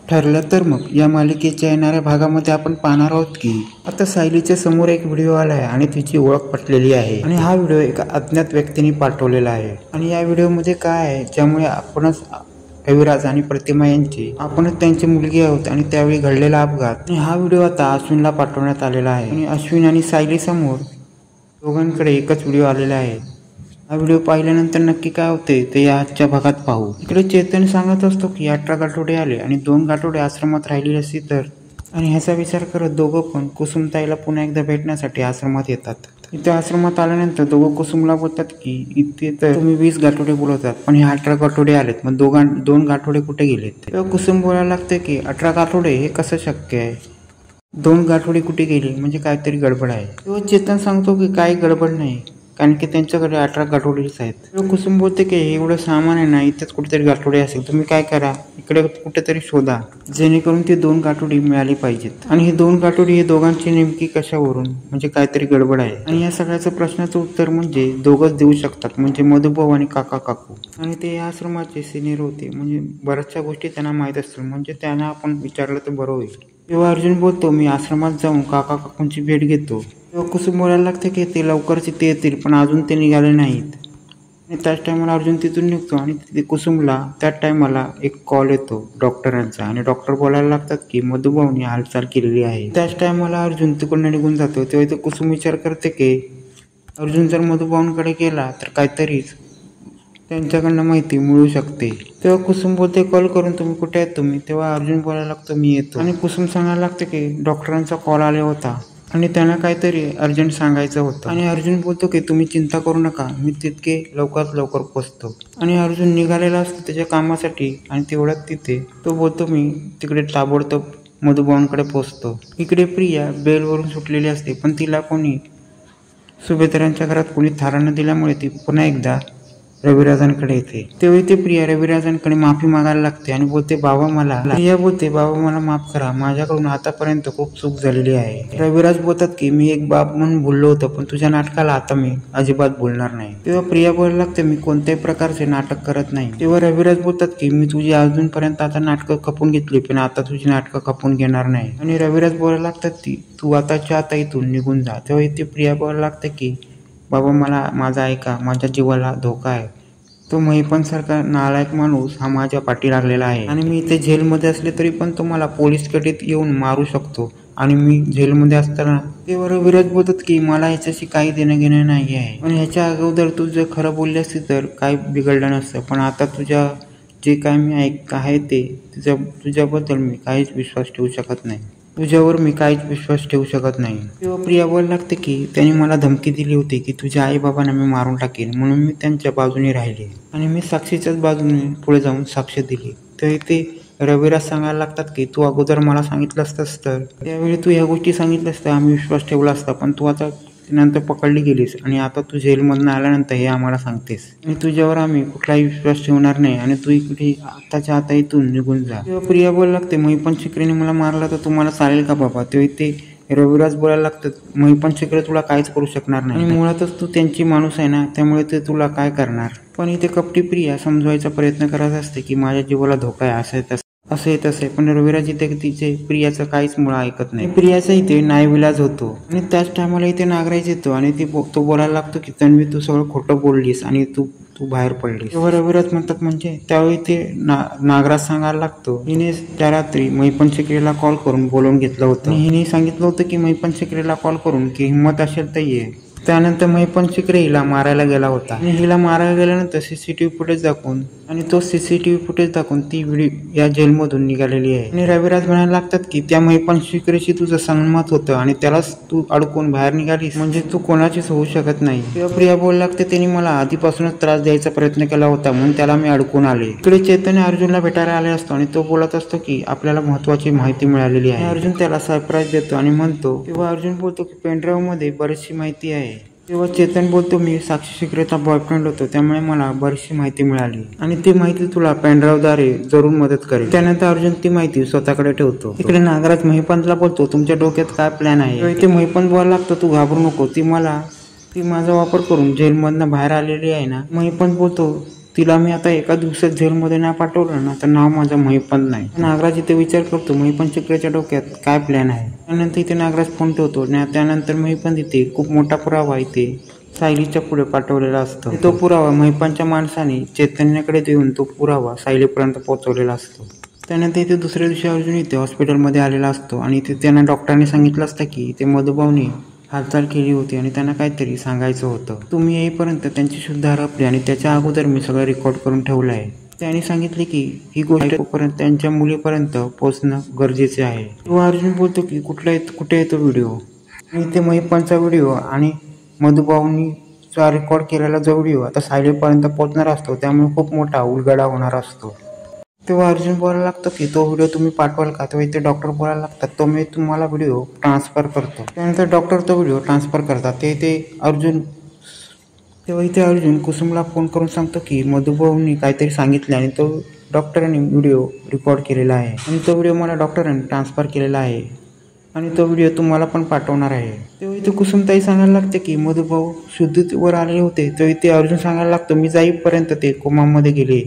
ठरलं तर मग या मालिकेच्या येणाऱ्या भागामध्ये आपण पाहणार आहोत की आता सायलीच्या समोर एक व्हिडिओ आला आहे आणि तिची ओळख पटलेली आहे आणि हा व्हिडिओ एका अज्ञात व्यक्तीने पाठवलेला आहे आणि या व्हिडिओमध्ये काय आहे ज्यामुळे आपणच रविराज आणि प्रतिमा यांची आपणच त्यांची मुलगी आहोत आणि त्यावेळी घडलेला अपघात आणि हा व्हिडिओ आता अश्विनला पाठवण्यात आलेला आहे आणि अश्विन आणि सायली समोर दोघांकडे एकच व्हिडिओ आलेला आहे। हा व्हिडिओ पाहिल्यानंतर नक्की काय होते ते या आजच्या भागात पाहू। इकडे चेतन सांगत असतो की 18 गाठोडे आले आणि 2 गाठोडे आश्रमात राहिलेली असती तर आणि ह्याचा विचार करत दोघं पण कुसुमताईला पुन्हा एकदा भेटण्यासाठी आश्रमात येतात। इथे आश्रमात आल्यानंतर दोघं कुसुमला बोलतात की इथे तर तुम्ही 20 गाठोडे बोलवतात पण हे 18 गाठोडे आलेत, मग 2 गाठोडे कुठे गेलेत? तेव्हा कुसुम बोलायला लागते की 18 गाठोडे हे कसं शक्य आहे, 2 गाठोडे कुठे गेले म्हणजे काहीतरी गडबड आहे। तेव्हा चेतन सांगतो की काही गडबड नाही कारण की त्यांच्याकडे 18 गाठोडेच आहेत। तेव्हा कुसुम बोलते की एवढं सामान आहे ना, इथेच कुठेतरी गाठोडे असेल, तुम्ही काय करा इकडे कुठेतरी शोधा जेणेकरून ते 2 गाठोडी मिळाली पाहिजेत आणि हे 2 गाठोडी हे दोघांची नेमकी कशावरून म्हणजे काहीतरी गडबड आहे आणि या सगळ्याचं प्रश्नाचं उत्तर म्हणजे दोघंच देऊ शकतात, म्हणजे मधुभाऊ आणि काका काकू आणि ते या आश्रमाचे सिनियर होते, म्हणजे बऱ्याचशा गोष्टी त्यांना माहीत असतील, म्हणजे त्यांना आपण विचारलं तर बरं होईल। तेव्हा अर्जुन बोलतो मी आश्रमात जाऊन काका काकूंची भेट घेतो। तेव्हा कुसुम बोलायला लागते की ते लवकरच इथे येतील पण अजून ते निघाले नाहीत आणि त्याच टायमाला अर्जुन तिथून निघतो आणि तिथे कुसुमला त्याच टायमाला एक कॉल येतो डॉक्टरांचा आणि डॉक्टर बोलायला लागतात की मधुभाऊनी हालचाल केलेली आहे। त्याच टायमाला अर्जुन तिकडून निघून जातो। तेव्हा इथे कुसुम विचार करते की अर्जुन जर मधुभाऊंकडे गेला तर काहीतरी त्यांच्याकडनं माहिती मिळू शकते। तेव्हा कुसुम बोलते कॉल करून तुम्ही कुठे आहेत तुम्ही? तेव्हा अर्जुन बोलायला लागतो मी येतो आणि कुसुम सांगायला लागते की डॉक्टरांचा कॉल आला होता आणि त्यांना काहीतरी अर्जंट सांगायचं होतं आणि अर्जुन बोलतो की तुम्ही चिंता करू नका, मी तितके लवकरात लवकर पोचतो आणि अर्जुन निघालेला असतो त्याच्या कामासाठी आणि तेवढ्यात तिथे तो बोलतो मी तिकडे ताबडतोब मधुभाऊंकडे पोचतो। इकडे प्रिया बेलवरून सुटलेली असते पण तिला कोणी सुभेदारांच्या घरात कोणी थारा न दिल्यामुळे ती पुन्हा एकदा रविराजांकडे येते। तेव्हा ते प्रिया रविराजांकडे माफी मागायला लागते आणि बोलते बाबा मला माफ करा, माझ्याकडून आतापर्यंत खूप चूक झालेली आहे। रविराज बोलतात की मी एक बाप म्हणून बोललो होतो पण तुझ्या नाटकाला आता मी अजिबात बोलणार नाही। तेव्हा प्रिया बोलायला लागते मी कोणत्याही प्रकारचे नाटक करत नाही। तेव्हा रविराज बोलतात की मी तुझी अजूनपर्यंत आता नाटकं खपून घेतली पण आता तुझी नाटकं खपून घेणार नाही आणि रविराज बोलायला लागतात की तू आताच्या आता इथून निघून जा। तेव्हा इथे प्रिया बोलायला लागते की बाबा माझा ऐका, माझ्या जीवाला धोका आहे, तो महिपन सारखा नालायक माणूस हा माझ्या पाठी लागलेला आहे आणि मी इथे जेलमध्ये असले तरी पण तो मला पोलीस कटीत येऊन मारू शकतो आणि मी जेलमध्ये असताना। तेव्हा रविराज बोलतात की मला ह्याच्याशी काही देणं घेणं नाही आहे आणि ह्याच्या अगोदर तू जर खरं बोलली असती तर काही बिघडलं नसतं, पण आता तुझ्या जे काय मी आहे ते तुझ्याबद्दल मी काहीच विश्वास ठेवू शकत नाही, तुझ्यावर मी काहीच विश्वास ठेवू शकत नाही। तेव्हा प्रिया बोलायला लागते की त्यांनी मला धमकी दिली होती की तुझ्या आई बाबांना मी मारून टाकेल, म्हणून मी त्यांच्या बाजूने राहिले आणि मी साक्षीच्याच बाजूने पुढे जाऊन साक्ष दिली। तर इथे रविराज सांगायला लागतात की तू अगोदर मला सांगितलं असतंस तर त्यावेळी तू ह्या गोष्टी सांगितल्यास तर आम्ही विश्वास ठेवला असता, पण तू आता नंतर पकडली गेलीस आणि आता तू जेलमधून आल्यानंतर हे आम्हाला सांगतेस आणि तुझ्यावर आम्ही कुठलाही विश्वास ठेवणार नाही आणि तू इकडे आताच्या आता इथून निघून जा। तेव्हा प्रिया बोलायला लागते महिपन शिकरीने मला मारला तर तुम्हाला चालेल का बाबा? तेव्हा ते रविराज बोलायला लागतात महिपन शिकरे तुला काहीच करू शकणार नाही आणि मुळातच तू त्यांची माणूस आहे ना, त्यामुळे ते तुला काय करणार। पण इथे कपटी प्रिया समजवायचा प्रयत्न करत असते की माझ्या जीवाला धोका आहे असे तसे, पण रविराज इथे तिचे प्रियाचं काहीच मुळं ऐकत नाही। प्रियाचा इथे नाईविलाज होतो आणि त्याच टायमाला इथे नागराज येतो आणि तो बोलायला लागतो की तन्वी तू सगळं खोटं बोललीस आणि तू बाहेर पडलीस। तेव्हा रविराज म्हणतात म्हणजे त्यावेळी ते नागराज सांगायला लागतो हिने त्या रात्री महिपन शिकरेला कॉल करून बोलवून घेतलं होतं आणि हिने सांगितलं होतं की महिपन शिकरेला कॉल करून की हिंमत असेल तर ये। त्यानंतर महिपन शिकरे हिला मारायला गेला होता आणि हिला मारायला गेल्यानंतर सीसीटीव्ही फुटेज दाखवून आणि तो सीसीटीव्ही फुटेज दाखवून ती व्हिडिओ या जेलमधून निघालेली आहे आणि रविराज म्हणायला लागतात की त्या महिपन शिकरेशी तुझं सहमत होतं आणि त्यालाच तू अडकून बाहेर निघालीस म्हणजे तू कोणाचीच होऊ शकत नाही। तेव्हा प्रिया बोलायला लागते त्यांनी मला आधीपासूनच त्रास द्यायचा प्रयत्न केला होता म्हणून त्याला मी अडकून आले। इकडे चेतन अर्जुनला भेटायला आले असतो आणि तो बोलत असतो की आपल्याला महत्वाची माहिती मिळालेली आहे। अर्जुन त्याला सरप्राईज देतो आणि म्हणतो तेव्हा अर्जुन बोलतो की पेनड्राईव्ह मध्ये बरीचशी माहिती आहे। तेव्हा चेतन बोलतो मी साक्षी शिकरेचा बॉयफ्रेंड होतो त्यामुळे मला बरीचशी माहिती मिळाली आणि ती माहिती तुला पेनड्राईव्हद्वारे जरूर मदत करेल। त्यानंतर अर्जुन ती माहिती स्वतःकडे ठेवतो। इकडे नागराज महिपनला बोलतो तुमच्या डोक्यात काय प्लॅन आहे? इथे महिपन बोलायला लागतो तू घाबरू नको, ती माझा वापर करून जेलमधनं बाहेर आलेली आहे ना। महिपन बोलतो तिला मी आता एका दिवसात जेलमध्ये नाही पाठवलं ना तर नाव माझं महिपंत नाही. नागराज इथे विचार करतो महिपंत चिकरेच्या डोक्यात काय प्लॅन आहे. त्यानंतर इथे नागराज फोन ठेवतो. त्यानंतर महिपंत इथे खूप मोठा पुरावा इथे सायलीच्या पुढे पाठवलेला असतो. तो पुरावा महिपंतच्या माणसाने चैतन्याकडे देऊन तो पुरावा सायलीपर्यंत पोहोचवलेला असतो. त्यानंतर इथे दुसऱ्या दिवशी अर्जुन इथे हॉस्पिटलमध्ये आलेला असतो आणि इथे त्यांना डॉक्टरांनी सांगितलं असतं की ते मधुभाऊने हालचाल केली होती आणि त्यांना काहीतरी सांगायचं होतं. तुम्ही येईपर्यंत त्यांची शुद्ध हरपली आणि त्याच्या अगोदर मी सगळं रेकॉर्ड करून ठेवलं आहे. त्यांनी सांगितले की ही गोष्ट त्यांच्या मुलीपर्यंत पोहोचणं गरजेचे आहे. तेव्हा अर्जुन बोलतो की कुठे येतो व्हिडिओ. इथे महिपंतचा व्हिडिओ आणि मधुभाऊनी रेकॉर्ड केलेला जो व्हिडिओ आता सायलीपर्यंत पोहोचणार असतो त्यामुळे खूप मोठा उलगडा होणार असतो. तेव्हा अर्जुन बोलायला लागतो की तो व्हिडिओ तुम्ही पाठवाल का. तेव्हा इथे डॉक्टर बोलायला लागतात तो मी तुम्हाला व्हिडिओ ट्रान्सफर करतो. त्यानंतर डॉक्टर तो व्हिडिओ ट्रान्सफर करतात. तेव्हा इथे अर्जुन कुसुमला फोन करून सांगतो की मधुभाऊंनी काहीतरी सांगितले आणि तो डॉक्टरांनी व्हिडिओ रेकॉर्ड केलेला आहे आणि तो व्हिडिओ मला डॉक्टरांनी ट्रान्सफर केलेला आहे आणि तो व्हिडिओ तुम्हाला पण पाठवणार आहे. तेव्हा इथे कुसुमताई सांगायला लागते की मधुभाऊ शुद्धीवर आले होते. तेव्हा इथे अर्जुन सांगायला लागतो मी जाईपर्यंत ते कोमामध्ये गेले.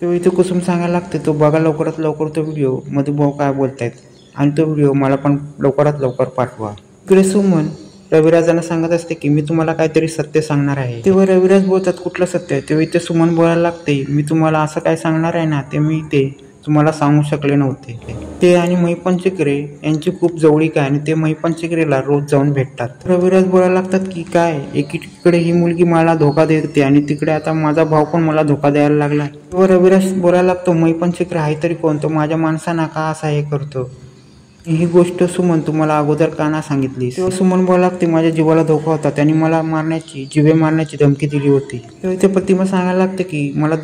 तेव्हा इथे कुसुम सांगायला लागते तो बघा लवकरात लवकर तो व्हिडिओ मधुभाऊ काय बोलतायत आणि तो व्हिडिओ मला पण लवकरात लवकर पाठवा. इकडे सुमन रविराजांना सांगत असते की मी तुम्हाला काहीतरी सत्य सांगणार आहे. तेव्हा रविराज बोलतात कुठलं सत्य आहे. तेव्हा इथे सुमन बोलायला लागते मी तुम्हाला असं काय सांगणार आहे ना ते मी ते तुम्हाला सांगू शकले नव्हते. ते आणि महिपंत चिकरे यांची खूप जवळीक आहे आणि ते महिपंत चिकरेला रोज जाऊन भेटतात. रविराज बोलायला लागतात की काय एकीकडे ही मुलगी मला धोका देते आणि तिकडे आता माझा भाऊ पण मला धोका द्यायला लागला. तेव्हा रविराज बोलायला लागतो महिपंत चिकरे आहे तरी कोण. तो माझ्या माणसांना का असा हे करतो. ही गोष्ट सुमन तुम्हाला अगोदर का ना सांगितली. तेव्हा सुमन बोलायला लागते माझ्या जीवाला धोका होता त्यांनी मला जीवे मारण्याची धमकी दिली होती. तेव्हा इथे प्रतिमा सांगायला लागते की मला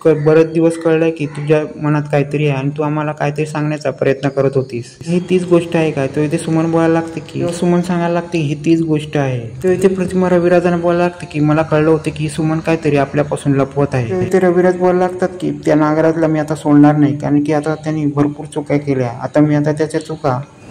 बरेच दिवस कळलंय की तुझ्या मनात काहीतरी आहे आणि तू आम्हाला काहीतरी सांगण्याचा प्रयत्न करत होतीस. ही तीच गोष्ट आहे काय. तेव्हा इथे सुमन बोलायला लागते की सुमन सांगायला लागते ही तीच गोष्ट आहे. तेव्हा इथे प्रतिमा रविराजांना बोलायला लागते की मला कळलं होतं की सुमन काहीतरी आपल्यापासून लपवत आहे. तेव्हा इथे रविराज बोलायला लागतात की त्या नागराजला मी आता सोडणार नाही कारण की आता त्यांनी भरपूर चुका केल्या. आता मी आता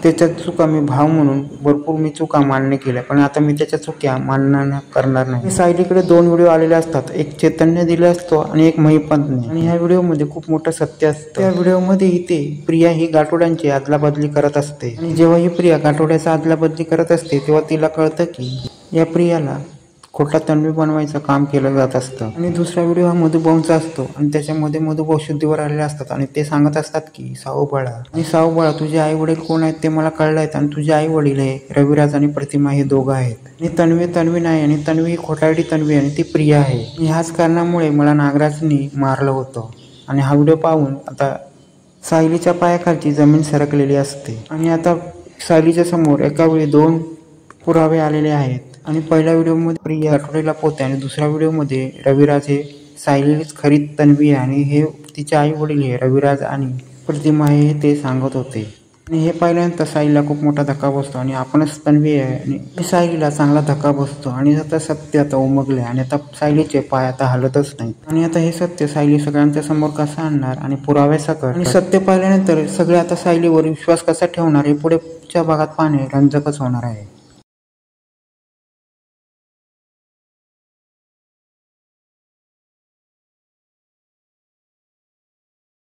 त्याच्या चुका मी भाव म्हणून भरपूर मी चुका मान्य केल्या पण आता मी त्याच्या चुक्या मान्य करणार नाही. सायलीकडे 2 व्हिडिओ आलेले असतात. एक चैतन्य दिले असतो आणि एक महिपंतने आणि ह्या व्हिडिओमध्ये खूप मोठं सत्य असतं. त्या व्हिडिओमध्ये इथे प्रिया ही गाठोड्यांची अदलाबदली करत असते आणि जेव्हा ही प्रिया गाठोड्याचा अदलाबदली करत असते तेव्हा तिला कळतं की या प्रियाला खोटा तन्वी बनवायचं काम केलं जात असतं. आणि दुसरा व्हिडिओ हा मधुभाऊंचा असतो आणि त्याच्यामध्ये मधुभाऊ शुद्धीवर आलेले असतात आणि ते सांगत असतात की साऊ बाळा तुझे आई वडील कोण आहेत ते मला कळलं आहेत आणि तुझे आई वडील हे रविराज आणि प्रतिमा हे दोघं आहेत. आणि तन्वी नाही आणि तन्वी ही खोटारडी तन्वी आणि ती प्रिया आहे. ह्याच कारणामुळे मला नागराजनी मारलं होतं. आणि हा व्हिडिओ पाहून आता सायलीच्या पायाखालची जमीन सरकलेली असते आणि आता सायलीच्या समोर एका वेळी 2 पुरावे आलेले आहेत. आणि पहिल्या व्हिडिओमध्ये प्रिया गाठोडीला पोहते आणि दुसऱ्या व्हिडिओमध्ये रविराज हे सायलीच खरी तन्वी आहे आणि हे तिचे आई वडील हे रविराज आणि प्रतिमा हे ते सांगत होते. आणि हे पाहिल्यानंतर सायलीला खूप मोठा धक्का बसतो आणि आपणच तन्वी आहे आणि सायलीला चांगला धक्का बसतो आणि आता सत्य आता उमगले आणि आता सायलीचे पाय आता हलतच नाही. आणि आता हे सत्य सायली सगळ्यांच्या समोर कसं आणणार आणि पुराव्यासकट आणि सत्य पाहिल्यानंतर सगळे आता सायलीवर विश्वास कसा ठेवणार हे पुढेच्या भागात पाहणे रंजकच होणार आहे.